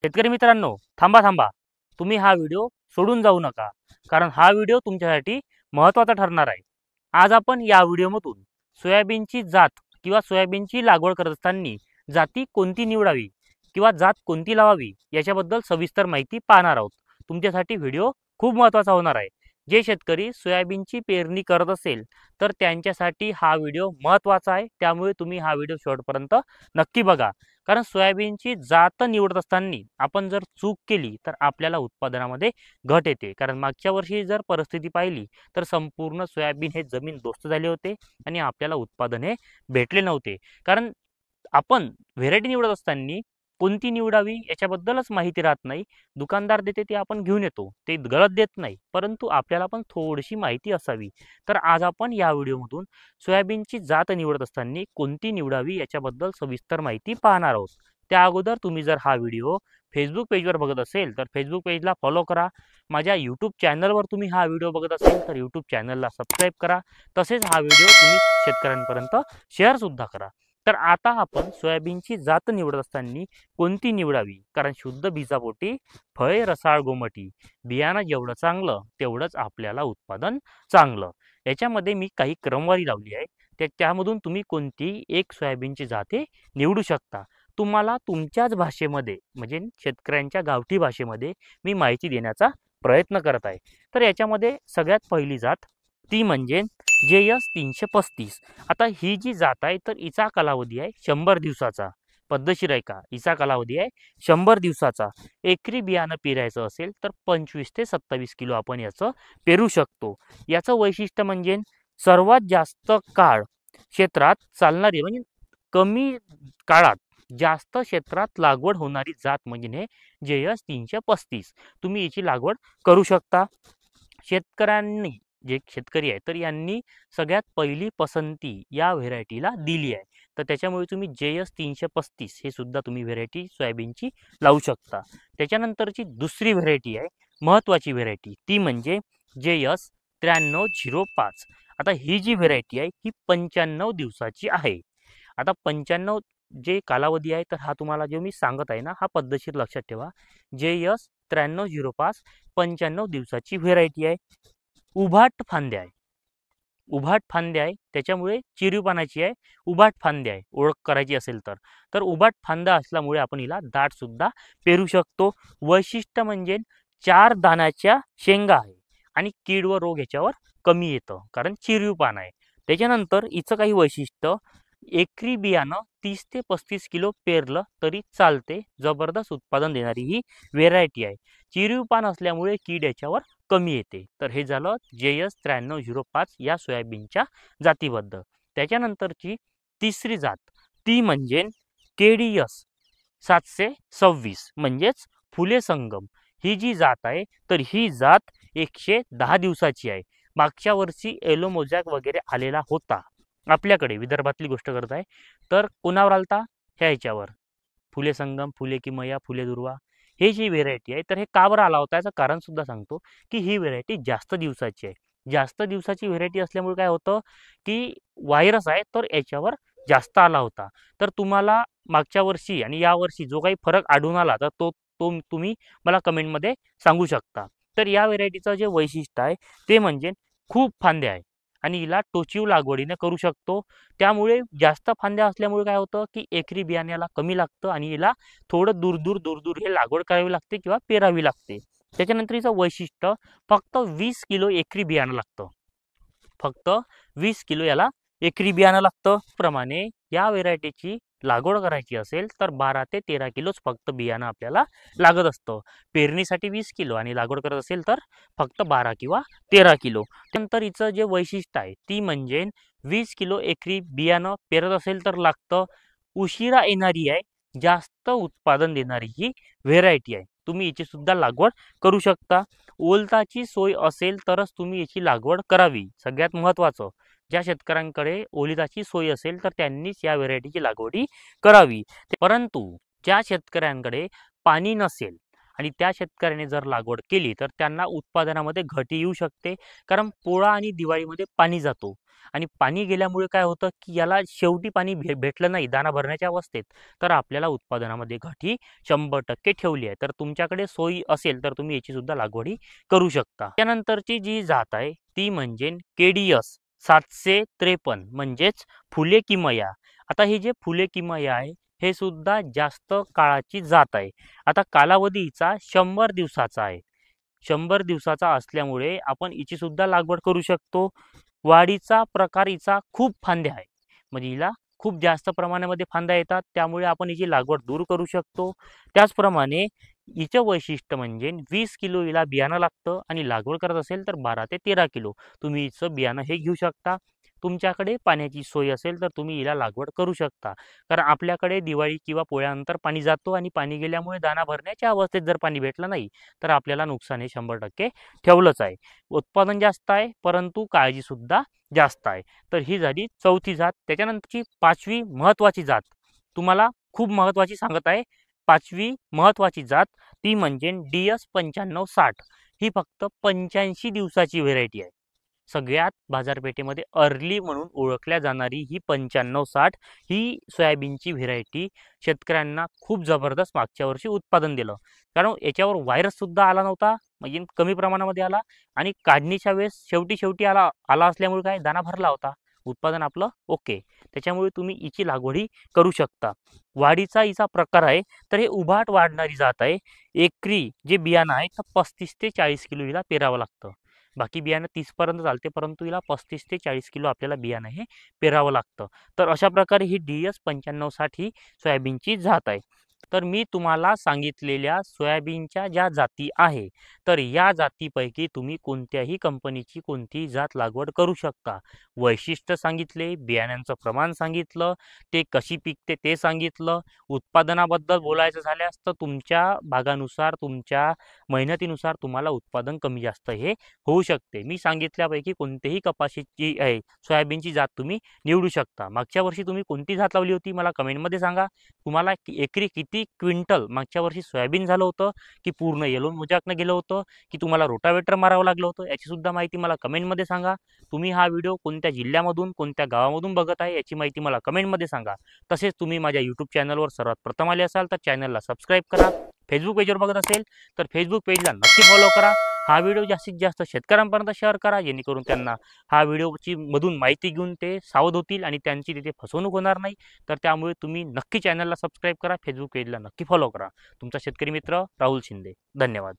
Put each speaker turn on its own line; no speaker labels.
शेतकरी मित्रांनो, थांबा थांबा, तुम्ही हा व्हिडिओ सोडून जाऊ नका, कारण हा व्हिडिओ तुमच्यासाठी महत्त्वाचा ठरणार आहे। आज आपण या व्हिडिओमधून सोयाबीनची जात किंवा सोयाबीनची लागवड करत असताना जाती कोणती निवडावी किंवा जात कोणती लावावी याच्याबद्दल सविस्तर माहिती पाहणार आहोत। तुमच्यासाठी व्हिडिओ खूप महत्त्वाचा होणार आहे। जे शेतकरी सोयाबीनची पेरणी करत असेल तर त्यांच्यासाठी हा व्हिडिओ महत्त्वाचा आहे, त्यामुळे तुम्ही हा व्हिडिओ शेवटपर्यंत नक्की बघा। कारण सोयाबीनची जात निवडत असताना आपण जर चूक केली तर आपल्याला उत्पादनामध्ये घट येते। कारण मागच्या वर्षी जर परिस्थिती पाहिली तर संपूर्ण सोयाबीन हे जमीनदोस्त झाले होते आणि आपल्याला उत्पादन हे भेटले नव्हते। कारण आपण व्हेरायटी निवडत असताना कोणती निवडावी याच्याबद्दलच माहिती राहत नाही। दुकानदार देते ते आपण घेऊन येतो, ते गलत देत नाही, परंतु आपल्याला पण थोडीशी माहिती असावी। तर आज आपण या व्हिडिओमधून सोयाबीनची जात निवडत असताना कोणती निवडावी याच्याबद्दल सविस्तर माहिती पाहणार आहोत। त्या अगोदर तुम्ही जर हा व्हिडिओ फेसबुक पेजवर बघत असेल तर फेसबुक पेजला फॉलो करा। माझ्या यूट्यूब चॅनलवर तुम्ही हा व्हिडिओ बघत असेल तर यूट्यूब चॅनलला सबस्क्राईब करा। तसेच हा व्हिडिओ तुम्ही शेतकऱ्यांपर्यंत शेअरसुद्धा करा। तर आता आपण सोयाबीनची जात निवडत असताना कोणती निवडावी, कारण शुद्ध बीजापोटी फळे रसाळ गोमटी, बियाणं जेवढं चांगलं तेवढंच आपल्याला उत्पादन चांगलं। याच्यामध्ये मी काही क्रमवारी लावली आहे, त्यामधून तुम्ही कोणती एक सोयाबीनची जाते निवडू शकता। तुम्हाला तुमच्याच भाषेमध्ये म्हणजे शेतकऱ्यांच्या गावठी भाषेमध्ये मी माहिती देण्याचा प्रयत्न करत आहे। तर याच्यामध्ये सगळ्यात पहिली जात ती म्हणजे JS 335। आता ही जी जात आहे तर हिचा कालावधी आहे 100 दिवसाचा। पद्धतशीर आहे का? हिचा कालावधी आहे 100 दिवसाचा। एकरी बियाणं पेरायचं असेल तर 25 ते 27 किलो आपण याचं पेरू शकतो। याचं वैशिष्ट्य म्हणजे सर्वात जास्त काळ क्षेत्रात चालणारी म्हणजे कमी काळात जास्त क्षेत्रात लागवड होणारी जात म्हणजे JS 335। तुम्ही याची लागवड करू शकता। शेतकऱ्यांनी जे शेतकरी आहे तर यांनी सगळ्यात पहिली पसंती या व्हेरायटीला दिली आहे। तर त्याच्यामुळे तुम्ही JS 335 हे सुद्धा तुम्ही व्हेरायटी सोयाबीनची लावू शकता। त्याच्यानंतरची दुसरी व्हेरायटी आहे महत्त्वाची व्हेरायटी, ती म्हणजे JS 9305। आता ही जी व्हेरायटी आहे ही 95 दिवसाची आहे। आता 95 जे कालावधी आहे तर हा तुम्हाला जे मी सांगत आहे ना, हा पद्धतशीर लक्षात ठेवा। JS 9305 95 दिवसाची व्हेरायटी आहे। उभाट फांद्या आहे, उभाट फांद्या आहे, त्याच्यामुळे चिरीव पानाची आहे, उभाट फांद्या आहे ओळख करायची असेल तर। तर उभाट फांदा असल्यामुळे आपण हिला दाट सुद्धा पेरू शकतो। वैशिष्ट्य म्हणजे 4 दाण्याच्या शेंगा आहे आणि कीड व रोग याच्यावर कमी येतं, कारण चिरीव पान आहे। त्याच्यानंतर हिचं काही वैशिष्ट्य, एकरी बियाणं 30 ते 35 किलो पेरलं तरी चालते, जबरदस्त उत्पादन देणारी ही व्हेरायटी आहे। चिरीव पान असल्यामुळे कीड याच्यावर कमी येते। तर हे झालं JS 9305 या सोयाबीनच्या जातीबद्दल। त्याच्यानंतरची तिसरी जात ती म्हणजे KDS 726 म्हणजेच फुले संगम। ही जी जात आहे तर ही जात 110 दिवसाची आहे। मागच्या वर्षी येलो मोजॅक वगैरे आलेला होता आपल्याकडे, विदर्भातली गोष्ट करत आहे। तर कोणावर आलता? ह्या याच्यावर फुले संगम, फुले किमया, फुले दुर्वा, हे जी व्हेरायटी आहे तर हे का बरं आला होता याचं कारण सुद्धा सांगतो की ही व्हेरायटी जास्त दिवसाची आहे। जास्त दिवसाची व्हेरायटी असल्यामुळे काय होतं की व्हायरस आहे तर याच्यावर जास्त आला होता। तर तुम्हाला मागच्या वर्षी आणि या वर्षी जो काही फरक आढळून आला तर तो तो तुम्ही मला कमेंटमध्ये सांगू शकता। तर या व्हेरायटीचं जे वैशिष्ट्य आहे ते म्हणजे खूप फांद्या आहे आणि हिला टोचीव लागवडीने करू शकतो। त्यामुळे जास्त फांद्या असल्यामुळे काय होतं की एकरी बियाण्याला कमी लागतं आणि हिला थोडं दूर दूर हे लागवड करावी लागते किंवा पेरावी लागते। त्याच्यानंतर हिचं वैशिष्ट्य फक्त 20 किलो एकरी बियाणं लागतं, फक्त 20 किलो याला एकरी बियाणं लागतं। प्रमाणे या व्हेरायटीची लागवड करायची असेल तर 12 ते 13 किलोच फक्त बियाणं आपल्याला लागत असतं। पेरणीसाठी 20 किलो आणि लागवड करत असेल तर फक्त 12 किंवा 13 किलो। त्यानंतर हिचं जे वैशिष्ट्य आहे ती म्हणजे 20 किलो एकरी बियाणं पेरत असेल तर लागतं। उशिरा येणारी आहे, जास्त उत्पादन देणारी ही व्हेरायटी आहे। तुम्ही याची सुद्धा लागवड करू शकता। ओलताची सोय असेल तरच तुम्ही याची लागवड करावी। सगळ्यात महत्त्वाचं, ज्या शेतकऱ्यांकडे ओलिताची सोय असेल तर त्यांनीच या व्हेरायटीची लागवडी करावी। परंतु ज्या शेतकऱ्यांकडे पाणी नसेल आणि त्या शेतकऱ्याने जर लागवड केली तर त्यांना उत्पादनामध्ये घट येऊ शकते, कारण पोळा आणि दिवाळीमध्ये पाणी जातो आणि पाणी गेल्यामुळे काय होतं की याला शेवटी पाणी भेटलं नाही दाना भरण्याच्या अवस्थेत, तर आपल्याला उत्पादनामध्ये घट ही 100% ठेवली आहे. तर तुमच्याकडे सोयी असेल तर तुम्ही याची सुद्धा लागवडी करू शकता. त्यानंतरची जी जात आहे ती म्हणजे KDS 753 म्हणजेच फुले किमया. आता हे जे फुले किमया आहे हे सुद्धा जास्त काळाची जात आहे. आता कालावधी हिचा 100 दिवसाचा आहे. 100 दिवसाचा असल्यामुळे आपण हिची सुद्धा लागवड करू शकतो. वाढीचा प्रकार हिचा खूप फांद्या आहे, म्हणजे हिला खूप जास्त प्रमाणामध्ये फांद्या येतात, त्यामुळे आपण हिची लागवड दूर करू शकतो. त्याचप्रमाणे हिचं वैशिष्ट्य म्हणजे 20 किलो हिला बियाणं लागतं आणि लागवड करत असेल तर 12 ते 13 किलो तुम्ही हिचं बियाणं हे घेऊ शकता. तुमच्याकडे पाण्याची सोय असेल तर तुम्ही हिला लागवड करू शकता. कारण आपल्याकडे दिवाळी किंवा पोळ्यानंतर पाणी जातो आणि पाणी गेल्यामुळे दाना भरण्याच्या अवस्थेत जर पाणी भेटलं नाही तर आपल्याला नुकसान हे 100% ठेवलंच आहे. उत्पादन जास्त आहे परंतु काळजी सुद्धा जास्त आहे. तर ही झाली चौथी जात. त्याच्यानंतरची 5वी महत्त्वाची जात तुम्हाला खूप महत्त्वाची सांगत आहे. 5वी महत्त्वाची जात ती म्हणजे DS 9560. ही फक्त 85 दिवसाची व्हेरायटी आहे. सगळ्यात बाजारपेठेमध्ये अर्ली म्हणून ओळखल्या जाणारी ही 9560 ही सोयाबीनची व्हेरायटी शेतकऱ्यांना खूप जबरदस्त मागच्या वर्षी उत्पादन दिलं. कारण याच्यावर व्हायरस सुद्धा आला नव्हता, म्हणजे कमी प्रमाणामध्ये आला आणि काढणीच्या वेळेस शेवटी आला आला असल्यामुळे काय दाना भरला होता. उत्पादन आपलं ओके. त्याच्यामुळे तुम्ही हिची लागवडी करू शकता. वाढीचा हिचा प्रकार आहे तर हे उभाट वाढणारी जात आहे. एकरी जे बियाणं आहे तर 35 ते 40 किलो हिला पेरावं लागतं. बाकी बियाणं 30 पर्यंत चालते, परंतु हिला 35 ते 40 किलो आपल्याला बियाणं हे पेरावं लागतं. तर अशा प्रकारे ही DS 9560 ही सोयाबीनची जात आहे. तर मी तुम्हाला सांगितलेल्या सोयाबीनच्या ज्या जाती आहे तर या जातीपैकी तुम्ही कोणत्याही कंपनीची कोणतीही जात लागवड करू शकता. वैशिष्ट्य सांगितले, बियाण्यांचं प्रमाण सांगितलं, ते कशी पिकते ते सांगितलं. उत्पादनाबद्दल बोलायचं झाल्यास तर तुमच्या भागानुसार तुमच्या मेहनतीनुसार तुम्हाला उत्पादन कमी जास्त हे होऊ शकते. मी सांगितल्यापैकी कोणतेही कपाशीची आहे सोयाबीनची जात तुम्ही निवडू शकता. मागच्या वर्षी तुम्ही कोणती जात लावली होती मला कमेंटमध्ये सांगा. तुम्हाला एकरी किती क्विंटल मागच्या वर्षी सोयाबीन झालं होतं, की पूर्ण येलो मोजाकनं गेलं होतं, की तुम्हाला रोटावेटर मारावं लागलं होतं, याची सुद्धा माहिती मला कमेंटमध्ये सांगा. तुम्ही हा व्हिडिओ कोणत्या जिल्ह्यामधून कोणत्या गावामधून बघत आहे याची माहिती मला कमेंटमध्ये सांगा. तसेच तुम्ही माझ्या यूट्यूब चॅनलवर सर्वात प्रथम आले असाल तर चॅनलला सबस्क्राईब करा. फेसबुक पेजवर बघत असेल तर फेसबुक पेजला नक्की फॉलो करा. हा व्हिडिओ जास्तीत जास्त शेतकऱ्यांपर्यंत शेअर करा, जेणेकरून त्यांना हा व्हिडिओची मधून माहिती घेऊन ते सावध होतील आणि त्यांची तिथे फसवणूक होणार नाही. तर त्यामुळे तुम्ही नक्की चॅनलला सबस्क्राईब करा, फेसबुक पेजला नक्की फॉलो करा. तुमचा शेतकरी मित्र राहुल शिंदे. धन्यवाद.